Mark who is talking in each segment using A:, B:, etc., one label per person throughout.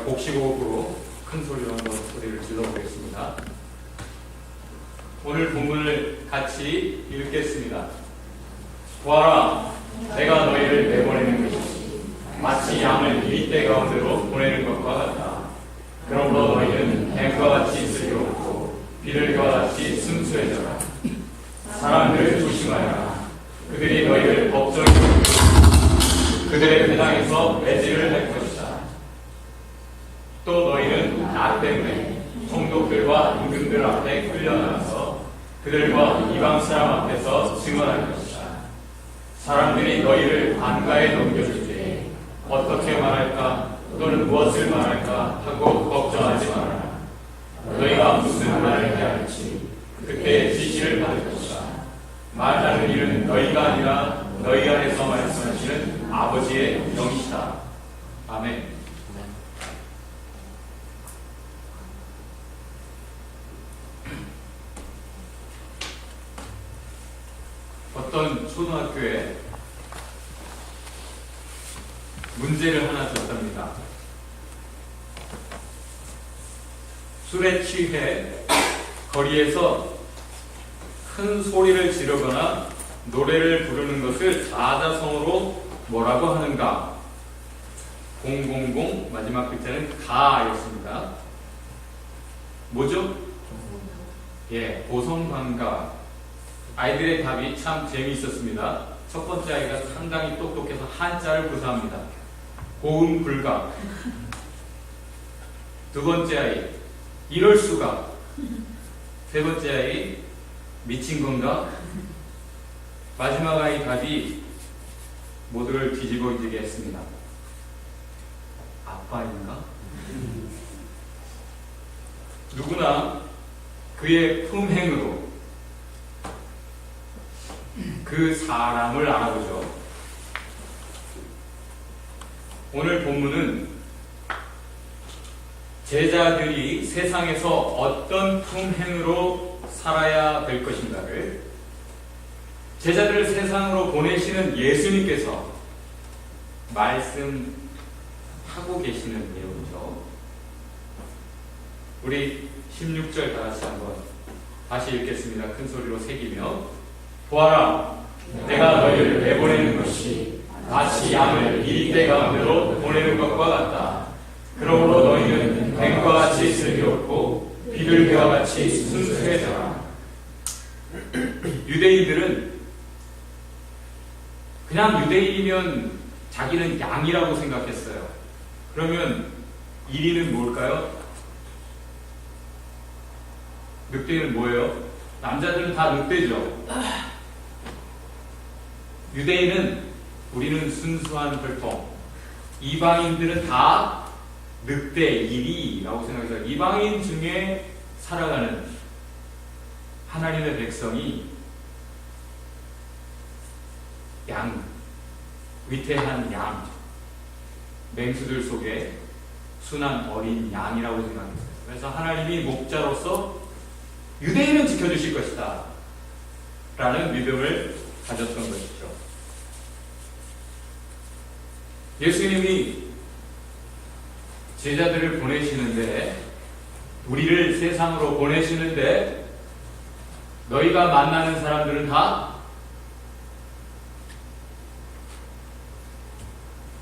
A: 곡식호흡으로 큰 소리로 한번 소리를 질러보겠습니다. 오늘 본문을 같이 읽겠습니다. 보아라, 내가 너희를 내보내는 것이지 마치 양을 이리떼 가운데로 보내는 것과 같다. 그러므로 너희는 뱀과 같이 슬기롭고 비둘기와 같이 순수해져라. 사람들을 조심하여라. 그들이 너희를 법정에 그들의 회당에서 매질을 할 것이다. 또 너희는 나 때문에 총독들과 임금들 앞에 끌려나가서 그들과 이방 사람 앞에서 증언할 것이다. 사람들이 너희를 안가에 넘겨줄 때 어떻게 말할까 또는 무엇을 말할까 하고 걱정하지 말아라. 너희가 무슨 말을 해야 할지 그때의 지시를 받을 것이다. 말하는 일은 너희가 아니라 너희 안에서 말씀하시는 아버지의 영이시다. 아멘. 어떤 초등학교에 문제를 하나 줬답니다. 술에 취해 거리에서 큰 소리를 지르거나 노래를 부르는 것을 사자성어로 뭐라고 하는가? 000 마지막 글자는 가였습니다. 뭐죠? 예, 고성관가. 아이들의 답이 참 재미있었습니다. 첫 번째 아이가 상당히 똑똑해서 한자를 구사합니다. 고음 불가. 두 번째 아이, 이럴 수가. 세 번째 아이, 미친 건가? 마지막 아이 답이 모두를 뒤집어지게 했습니다. 아빠인가? 누구나 그의 품행으로 그 사람을 알아보죠. 오늘 본문은 제자들이 세상에서 어떤 품행으로 살아야 될 것인가를 제자들을 세상으로 보내시는 예수님께서 말씀하고 계시는 내용이죠. 우리 16절 다 같이 한번 다시 읽겠습니다. 큰 소리로 새기며 보아라, 내가 너희를 내보내는 것이 마치 양을 이리떼 가운데로 보내는 것과 같다. 그러므로 너희는 뱀과 같이 슬기롭고 비둘기와 같이 순수해져라. 유대인들은 그냥 유대인이면 자기는 양이라고 생각했어요. 그러면 1위는 뭘까요? 늑대는 뭐예요? 남자들은 다 늑대죠. 유대인은 우리는 순수한 혈통, 이방인들은 다 늑대 1위라고 생각해서 이방인 중에 살아가는 하나님의 백성이 양, 위태한 양, 맹수들 속에 순한 어린 양이라고 생각했어요. 그래서 하나님이 목자로서 유대인은 지켜주실 것이다 라는 믿음을 가졌던 것이죠. 예수님이 제자들을 보내시는데, 우리를 세상으로 보내시는데, 너희가 만나는 사람들은 다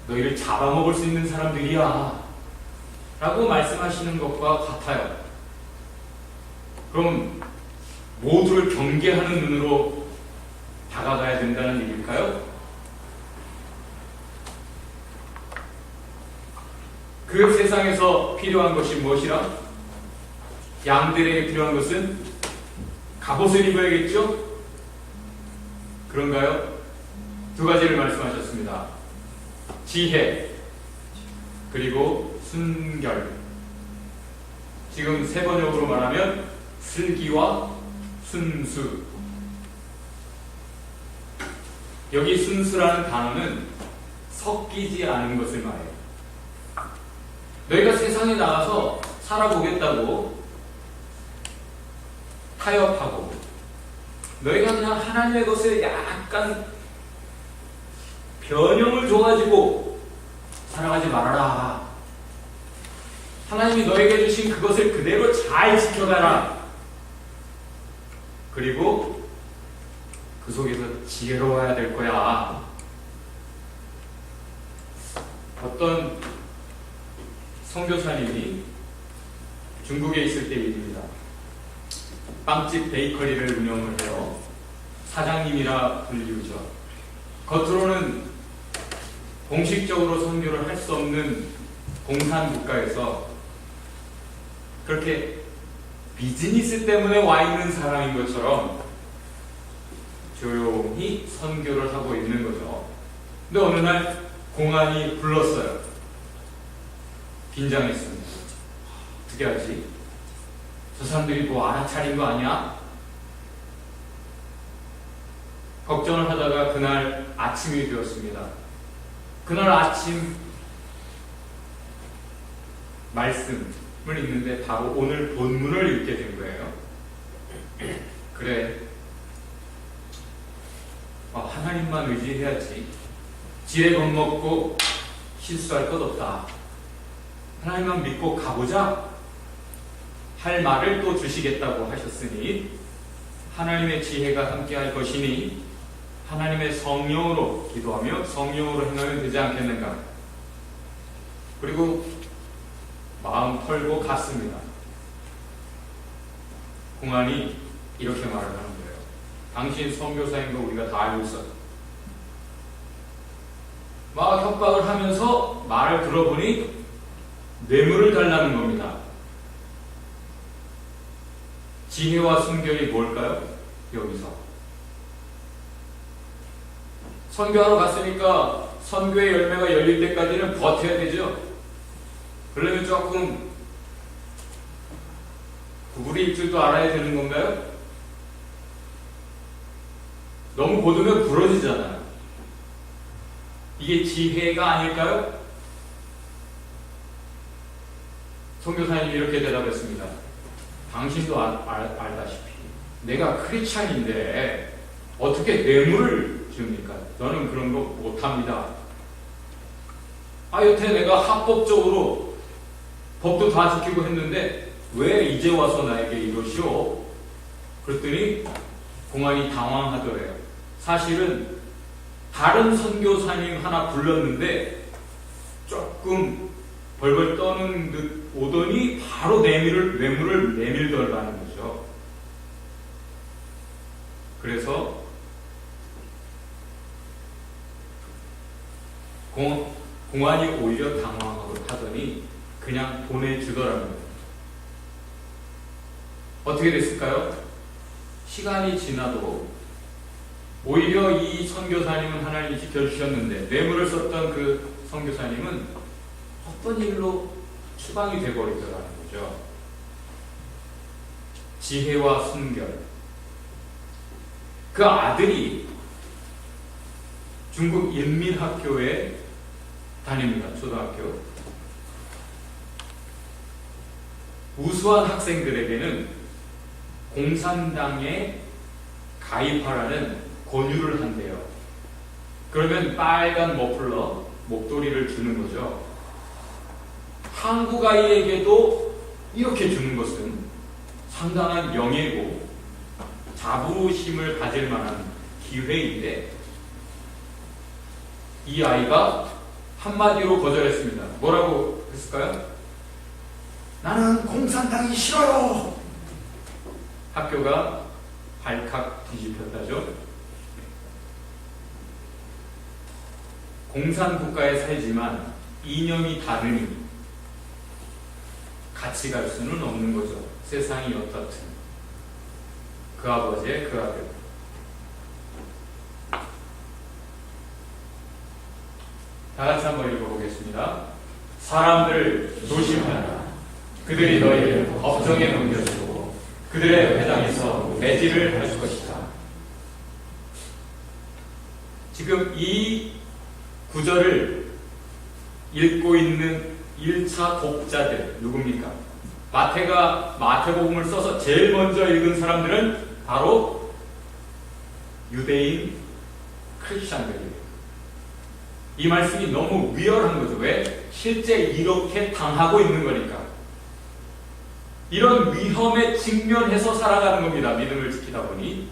A: 너희를 잡아먹을 수 있는 사람들이야 라고 말씀하시는 것과 같아요. 그럼 모두를 경계하는 눈으로 다가가야 된다는 얘기일까요? 그 세상에서 필요한 것이 무엇이라? 양들에게 필요한 것은 갑옷을 입어야겠죠? 그런가요? 두 가지를 말씀하셨습니다. 지혜, 그리고 순결. 지금 세 번역으로 말하면 슬기와 순수. 여기 순수라는 단어는 섞이지 않은 것을 말해요. 너희가 세상에 나가서 살아보겠다고 타협하고 너희가 그냥 하나님의 것을 약간 변형을 줘가지고 살아가지 말아라 하나님이 너에게 주신 그것을 그대로 잘 지켜가라. 그리고 그 속에서 지혜로워야 될 거야. 어떤 선교사님이 중국에 있을 때 일입니다. 빵집 베이커리를 운영을 해요. 사장님이라 불리우죠. 겉으로는 공식적으로 선교를 할 수 없는 공산 국가에서 그렇게 비즈니스 때문에 와 있는 사람인 것처럼 조용히 선교를 하고 있는 거죠. 근데 어느 날 공안이 불렀어요. 긴장했습니다. 어떻게 하지? 저 사람들이 뭐 알아차린 거 아니야? 걱정을 하다가 그날 아침이 되었습니다. 그날 아침 말씀을 읽는데 바로 오늘 본문을 읽게 된 거예요. 그래, 하나님만 의지해야지. 지레 겁먹고 실수할 것 없다. 하나님만 믿고 가보자. 할 말을 또 주시겠다고 하셨으니 하나님의 지혜가 함께할 것이니 하나님의 성령으로 기도하며 성령으로 행하면 되지 않겠는가. 그리고 마음 털고 갔습니다. 공안이 이렇게 말을 하는 거예요. 당신 선교사인 거 우리가 다 알고 있어. 막 협박을 하면서 말을 들어보니 뇌물을 달라는 겁니다. 지혜와 순결이 뭘까요? 여기서 선교하러 갔으니까 선교의 열매가 열릴 때까지는 버텨야 되죠. 그러려면 조금 구부릴 줄도 알아야 되는 건가요? 너무 고두면 부러지잖아요. 이게 지혜가 아닐까요? 선교사님이 이렇게 대답했습니다. 당신도 알다시피 내가 크리스찬인데 어떻게 뇌물을 줍니까? 너는 그런 거 못합니다. 여태 내가 합법적으로 법도 다 지키고 했는데 왜 이제 와서 나에게 이러시오? 그랬더니 공안이 당황하더래요. 사실은 다른 선교사님 하나 불렀는데 조금 벌벌 떠는 듯 오더니 바로 뇌물을 내밀더라는 거죠. 그래서 공안이 오히려 당황하고 하더니 그냥 보내주더라는 거예요. 어떻게 됐을까요? 시간이 지나도 오히려 이 선교사님은 하나님이 지켜주셨는데 뇌물을 썼던 그 선교사님은 어떤 일로 추방이 돼버리더라는 거죠. 지혜와 순결. 그 아들이 중국 인민학교에 다닙니다. 초등학교. 우수한 학생들에게는 공산당에 가입하라는 권유를 한대요. 그러면 빨간 머플러, 목도리를 주는 거죠. 한국 아이에게도 이렇게 주는 것은 상당한 명예고 자부심을 가질 만한 기회인데 이 아이가 한마디로 거절했습니다. 뭐라고 했을까요? 나는 공산당이 싫어요. 학교가 발칵 뒤집혔다죠. 공산국가에 살지만 이념이 다르니 같이 갈 수는 없는 거죠. 세상이 어떻든. 그 아버지의 그 아들. 다 같이 한번 읽어보겠습니다. 사람들을 조심하라. 그들이 너희를 법정에 넘겨주고 그들의 회당에서 매질을 할 것이다. 지금 이 구절을 읽고 있는 1차 독자들 누굽니까? 마태가 마태복음을 써서 제일 먼저 읽은 사람들은 바로 유대인 크리스찬들이에요. 이 말씀이 너무 위험한 거죠. 왜? 실제 이렇게 당하고 있는 거니까. 이런 위험에 직면해서 살아가는 겁니다. 믿음을 지키다 보니.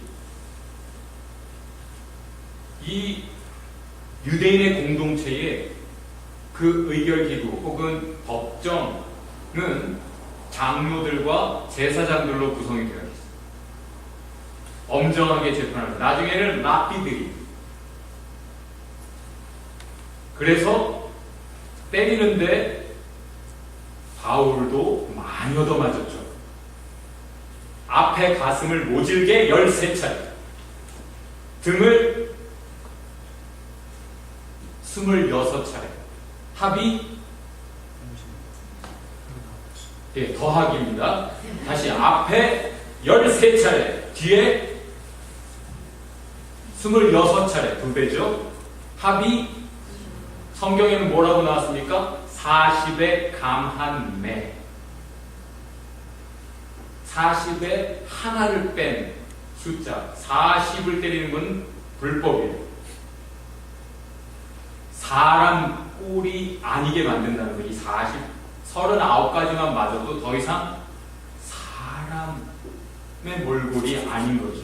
A: 이 유대인의 공동체에 그 의결기구 혹은 법정은 장로들과 제사장들로 구성이 되어 있습니다. 엄정하게 재판합니다. 나중에는 랍비들이. 그래서 때리는데 바울도 많이 얻어맞았죠. 앞에 가슴을 모질게 13차례, 등을 26차례, 합이 더하기입니다. 다시 앞에 13차례, 뒤에 26차례, 2배죠. 합이 성경에는 뭐라고 나왔습니까? 40의 감한매. 40의 하나를 뺀 숫자. 40을 때리는 건 불법이에요. 사람 꼴이 아니게 만든다는 거예요. 이 39가지만 맞아도 더 이상 사람의 몰골이 아닌 거죠.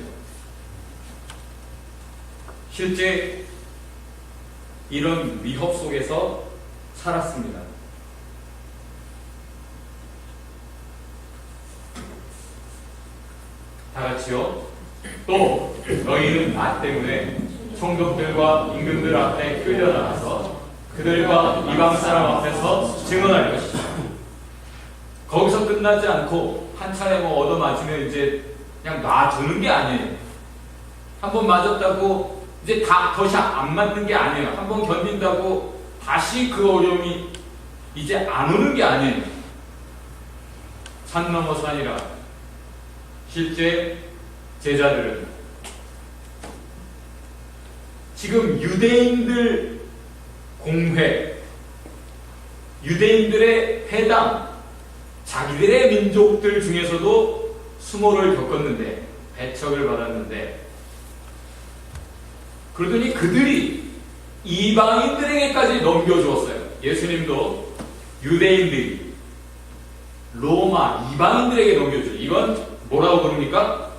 A: 실제 이런 위협 속에서 살았습니다. 다 같이요. 또 너희는 나 때문에 총독들과 임금들 앞에 끌려나가서 그들과 이방 사람 앞에서 증언할 것이다. 거기서 끝나지 않고 한 차례 얻어맞으면 이제 그냥 놔두는 게 아니에요. 한 번 맞았다고 이제 더 이상 안 맞는 게 아니에요. 한 번 견딘다고 다시 그 어려움이 이제 안 오는 게 아니에요. 산 넘어 산이라. 실제 제자들은 지금 유대인들 공회, 유대인들의 회당, 자기들의 민족들 중에서도 수모를 겪었는데, 배척을 받았는데, 그러더니 그들이 이방인들에게까지 넘겨주었어요. 예수님도 유대인들이 로마 이방인들에게 넘겨주죠. 이건 뭐라고 부릅니까?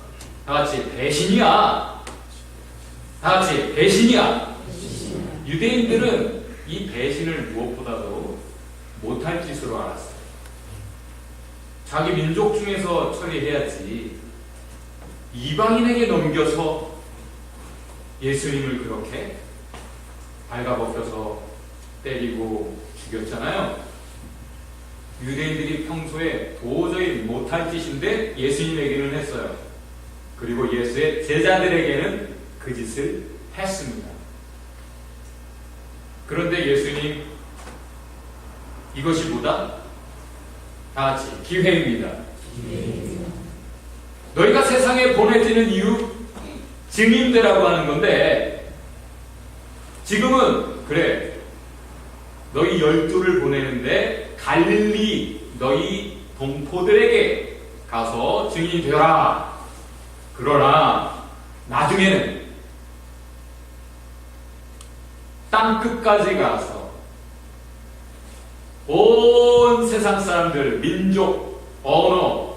A: 다 같이 배신이야. 다 같이 배신이야. 유대인들은 이 배신을 무엇보다도 못할 짓으로 알았어요. 자기 민족 중에서 처리해야지 이방인에게 넘겨서 예수님을 그렇게 발가벗겨서 때리고 죽였잖아요. 유대인들이 평소에 도저히 못할 짓인데 예수님에게는 했어요. 그리고 예수의 제자들에게는 그 짓을 했습니다. 그런데 예수님, 이것이 뭐다? 다 같이 기회입니다. 너희가 세상에 보내지는 이유 증인되라고 하는 건데, 지금은 그래, 너희 12를 보내는데 갈릴리 너희 동포들에게 가서 증인이 되라. 그러나 나중에는 땅끝까지 가서 온 세상 사람들, 민족, 언어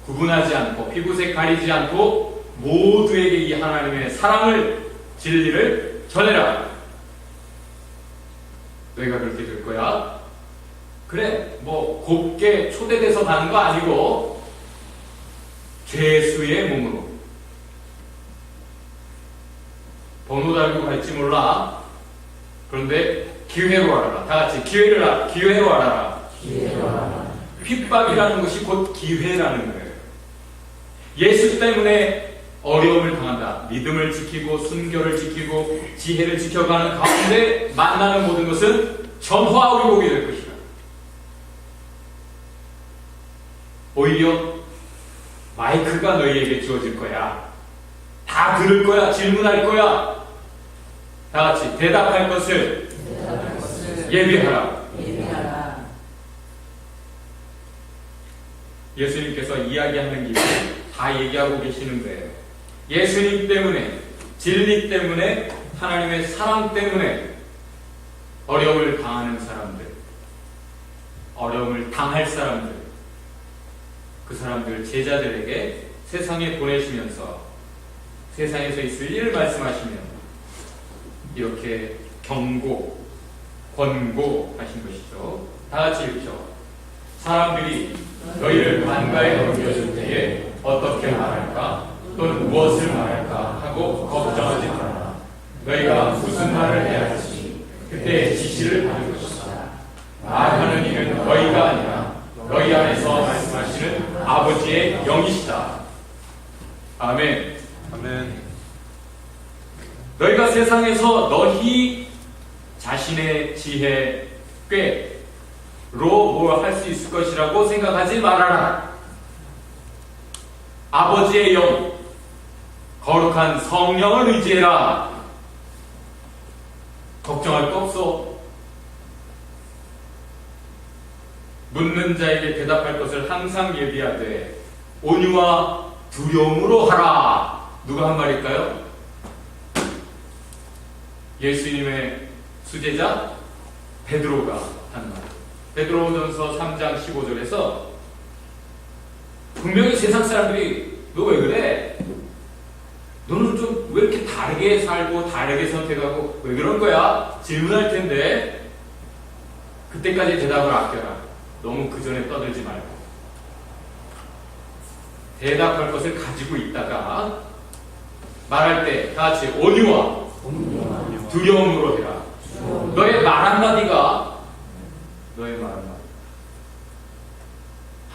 A: 구분하지 않고 피부색 가리지 않고 모두에게 이 하나님의 사랑을, 진리를 전해라. 너희가 그렇게 될 거야. 그래, 곱게 초대돼서 가는 거 아니고 죄수의 몸으로. 번호 달고 갈지 몰라. 그런데 기회로 알아라. 다 같이 기회로 알아라. 기회로 알아라. 핍박이라는 것이 곧 기회라는 거예요. 예수 때문에 어려움을 당한다. 믿음을 지키고 순결을 지키고 지혜를 지켜가는 가운데 만나는 모든 것은 전화 의복이 될 것이다. 오히려 마이크가 너희에게 주어질 거야. 다 들을 거야. 질문할 거야. 다 같이 대답할 것을 예비하라. 예수님께서 이야기하는 길에 다 얘기하고 계시는 거예요. 예수님 때문에, 진리 때문에, 하나님의 사랑 때문에 어려움을 당하는 사람들, 어려움을 당할 사람들, 그 사람들 제자들에게 세상에 보내시면서 세상에서 있을 일을 말씀하시며 이렇게 경고, 권고하신 것이죠. 다 같이 읽죠. 사람들이 너희를 관가에 넘겨줄 때에 어떻게 말할까 또는 무엇을 말할까 하고 걱정하지 말아라. 너희가 무슨 말을 해야 할지 그때 지시를 받을 것이다. 말하는 이는 너희가 아니라 너희 안에서 말씀하시는 아버지의 영이시다. 아멘.
B: 아멘.
A: 너희가 세상에서 너희 자신의 지혜 꾀로 뭘 할 수 있을 것이라고 생각하지 말아라. 아버지의 영, 거룩한 성령을 의지해라. 걱정할 거 없어. 묻는 자에게 대답할 것을 항상 예비하되 온유와 두려움으로 하라. 누가 한 말일까요? 예수님의 수제자 베드로가 한 말. 베드로전서 3장 15절에서 분명히 세상 사람들이 너 왜 그래? 너는 좀 왜 이렇게 다르게 살고 다르게 선택하고 왜 그런 거야? 질문할 텐데 그때까지 대답을 아껴라. 너무 그 전에 떠들지 말고 대답할 것을 가지고 있다가 말할 때 다 같이 온유와 두려움으로 해라. 너의 말 한마디가 너의 말 한마디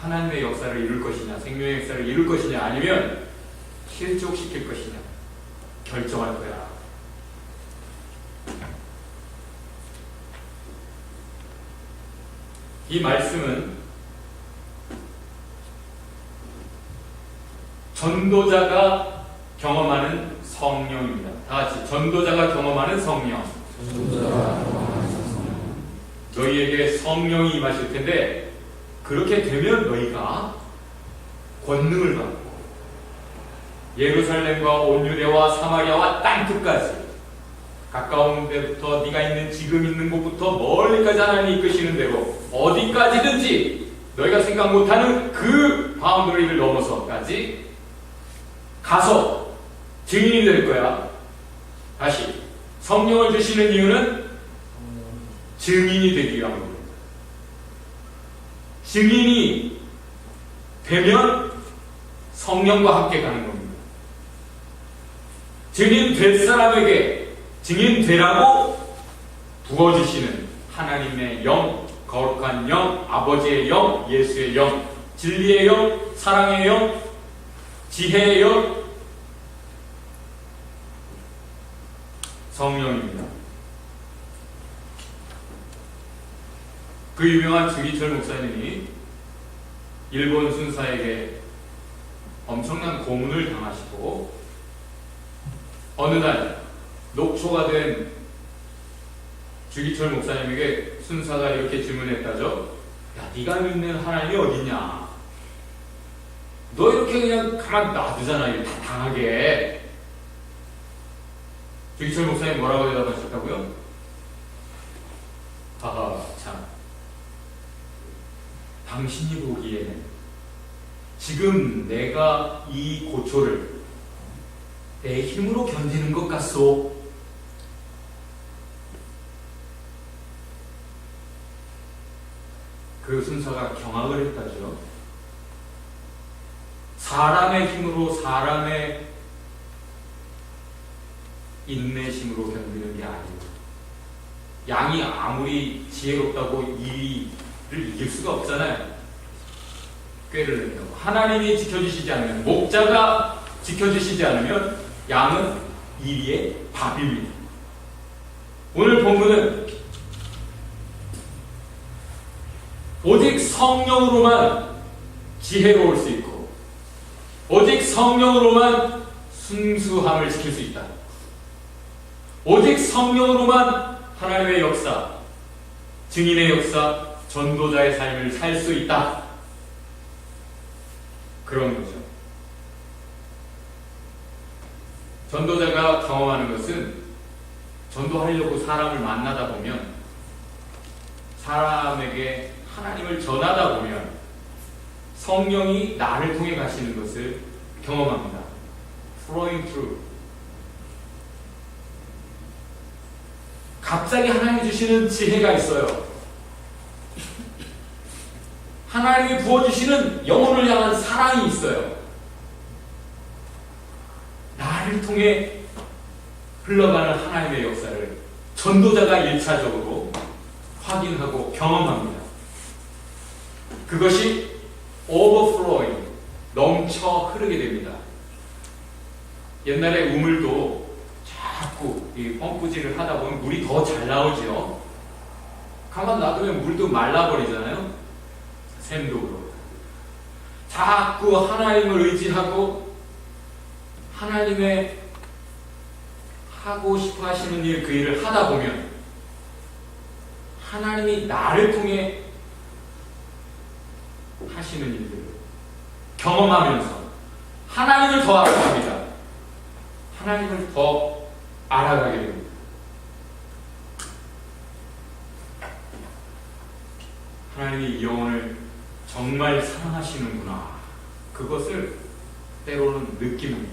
A: 하나님의 역사를 이룰 것이냐 생명의 역사를 이룰 것이냐 아니면 실족시킬 것이냐 결정할 거야. 이 말씀은 전도자가 경험하는 성령입니다. 다 같이 전도자가 경험하는 성령. 너희에게 성령이 임하실 텐데 그렇게 되면 너희가 권능을 받고 예루살렘과 온 유대와 사마리아와 땅끝까지 가까운 데부터 네가 있는 지금 있는 곳부터 멀리까지 하나님이 이끄시는 대로 어디까지든지 너희가 생각 못하는 그 바운더리를 넘어서까지 가서 증인이 될 거야. 다시 성령을 주시는 이유는 증인이 되기 위함입니다. 증인이 되면 성령과 함께 가는 겁니다. 증인 될 사람에게 증인 되라고 부어주시는 하나님의 영, 거룩한 영, 아버지의 영, 예수의 영, 진리의 영, 사랑의 영, 지혜의 영, 성령입니다. 그 유명한 주기철 목사님이 일본 순사에게 엄청난 고문을 당하시고 어느 날 녹초가 된 주기철 목사님에게 순사가 이렇게 질문했다죠. 야, 네가 믿는 하나님이 어딨냐? 너 이렇게 그냥 가만 놔두잖아. 다 당하게. 주기철 목사님 뭐라고 대답하셨다고요? 하하, 참. 당신이 보기에는 지금 내가 이 고초를 내 힘으로 견디는 것 같소. 그 순사가 경악을 했다죠. 사람의 힘으로 사람의 인내심으로 견디는 게 아니고 양이 아무리 지혜롭다고 이를 이길 수가 없잖아요. 꾀를 낸다고. 하나님이 지켜주시지 않으면, 목자가 지켜주시지 않으면 양은 이리의 밥입니다. 오늘 본문은 오직 성령으로만 지혜로울 수 있고 오직 성령으로만 순수함을 지킬 수 있다. 오직 성령으로만 하나님의 역사, 증인의 역사, 전도자의 삶을 살 수 있다. 그런 거죠. 전도자가 경험하는 것은 전도하려고 사람을 만나다 보면, 사람에게 하나님을 전하다 보면 성령이 나를 통해 가시는 것을 경험합니다. flowing through. 갑자기 하나님이 주시는 지혜가 있어요. 하나님이 부어주시는 영혼을 향한 사랑이 있어요. 나를 통해 흘러가는 하나님의 역사를 전도자가 1차적으로 확인하고 경험합니다. 그것이 overflowing, 넘쳐 흐르게 됩니다. 옛날에 우물도 자꾸 이 펌프질을 하다 보면 물이 더 잘 나오지요. 가만 놔두면 물도 말라버리잖아요. 샘도 그렇고. 자꾸 하나님을 의지하고 하나님의 하고 싶어 하시는 일, 그 일을 하다 보면 하나님이 나를 통해 하시는 일들을 경험하면서 하나님을 더 알아갑니다. 하나님을 더 알아가게 됩니다. 하나님이 이 영혼을 정말 사랑하시는구나. 그것을 때로는 느낍니다.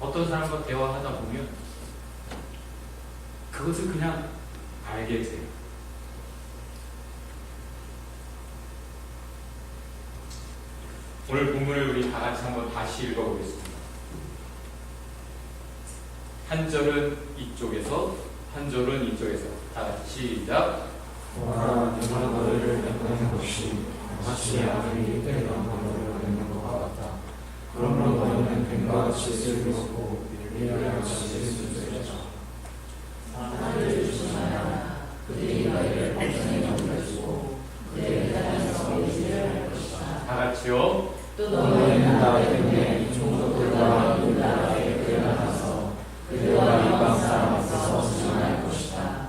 A: 어떤 사람과 대화하다 보면 그것을 그냥 알게 돼요. 오늘 본문을 우리 다 같이 한번 다시 읽어보겠습니다. 한 절은 이쪽에서, 한 절은 이쪽에서. 다 같이 시작.
B: 보라, 내가 너희를 내보낸 것이 마치 아들이 때가 너희를 내는 것 같다. 그러므로 너희는 뱀과 같이 슬기롭고 밀리와 같이 슬기되자.
C: 하나님을 조심하라. 그들이 너희를 범죄에 넘겨주고 그들의 땅에서 의지를 할 것이다.
A: 다 같이요.
C: 또
B: 너희는 나 때문에 이 종족들과 이 나라에 끌려가서 그들과 이방 사람 앞에서 승천할 것이다.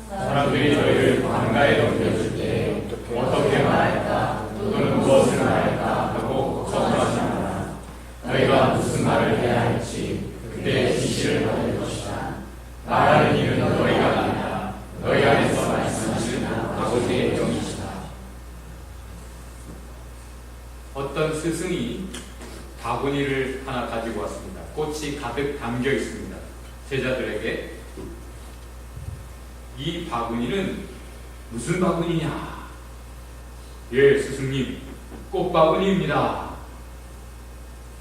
A: 사람들이 너희를 광야에 넘겨줄 때 어떻게 말할까 또는 무엇을 말할까 하고 걱정하지 마라. 너희가 무슨 말을 해야 할지 그때 지시를 받을 것이다. 말하는 이는 너희가 아니라 너희 안에서 말씀하시는 아버지의 영이시다. 어떤 스승이 바구니를 하나 가지고 왔습니다. 꽃이 가득 담겨 있습니다. 제자들에게 이 바구니는 무슨 바구니냐? 예, 스승님, 꽃바구니입니다.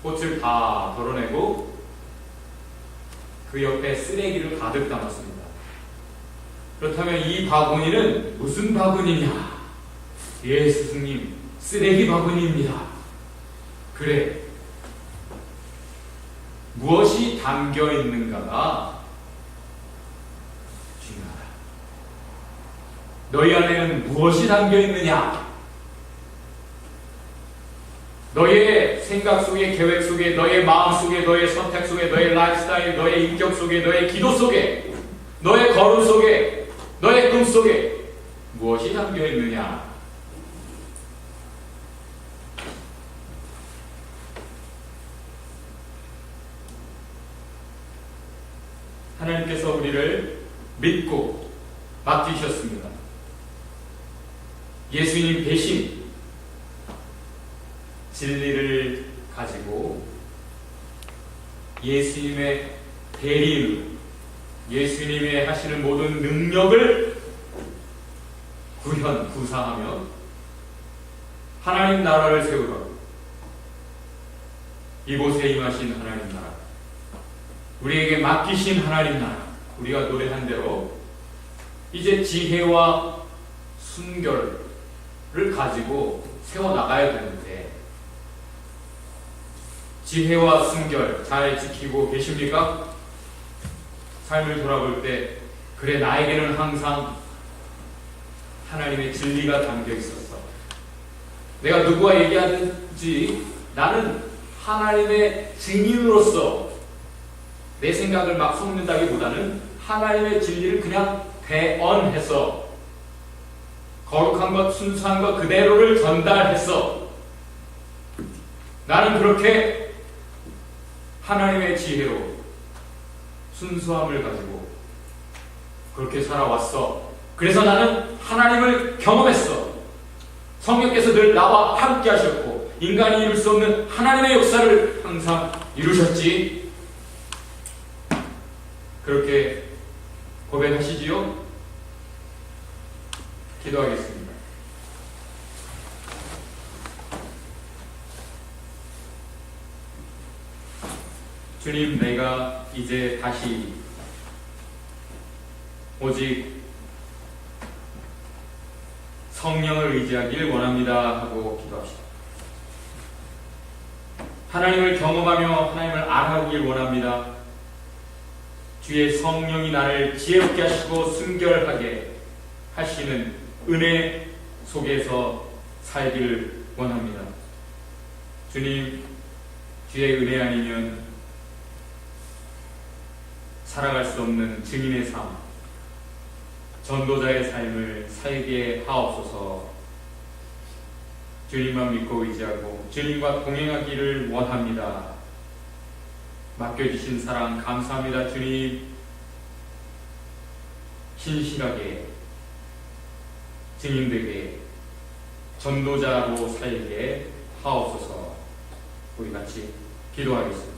A: 꽃을 다 덜어내고 그 옆에 쓰레기를 가득 담았습니다. 그렇다면 이 바구니는 무슨 바구니냐? 예, 스승님, 쓰레기 바구니입니다. 그래, 무엇이 담겨 있는가가 중요하다. 너희 안에는 무엇이 담겨 있느냐? 너의 생각 속에, 계획 속에, 너의 마음 속에, 너의 선택 속에, 너의 라이프스타일, 너의 인격 속에, 너의 기도 속에, 너의 걸음 속에, 너의 꿈 속에 무엇이 담겨 있느냐? 하나님께서 우리를 믿고 맡기셨습니다. 예수님 대신 진리를 가지고 예수님의 대리인으로 예수님의 하시는 모든 능력을 구사하며 하나님 나라를 세우라고 이곳에 임하신 하나님 나라, 우리에게 맡기신 하나님 나라, 우리가 노래한 대로 이제 지혜와 순결을 가지고 세워나가야 되는데 지혜와 순결 잘 지키고 계십니까? 삶을 돌아볼 때 그래, 나에게는 항상 하나님의 진리가 담겨 있었어. 내가 누구와 얘기하든지 나는 하나님의 증인으로서 내 생각을 막 섞는다기보다는 하나님의 진리를 그냥 대언해서 거룩한 것, 순수한 것 그대로를 전달해서 나는 그렇게 하나님의 지혜로 순수함을 가지고 그렇게 살아왔어. 그래서 나는 하나님을 경험했어. 성령께서 늘 나와 함께 하셨고 인간이 이룰 수 없는 하나님의 역사를 항상 이루셨지. 그렇게 고백하시지요? 기도하겠습니다. 주님, 내가 이제 다시 오직 성령을 의지하길 원합니다 하고 기도합시다. 하나님을 경험하며 하나님을 알아보길 원합니다. 주의 성령이 나를 지혜롭게 하시고 순결하게 하시는 은혜 속에서 살기를 원합니다. 주님, 주의 은혜 아니면 살아갈 수 없는 증인의 삶, 전도자의 삶을 살게 하옵소서. 주님만 믿고 의지하고 주님과 동행하기를 원합니다. 맡겨주신 사랑 감사합니다. 주님, 신실하게 증인되게 전도자로 살게 하옵소서. 우리 같이 기도하겠습니다.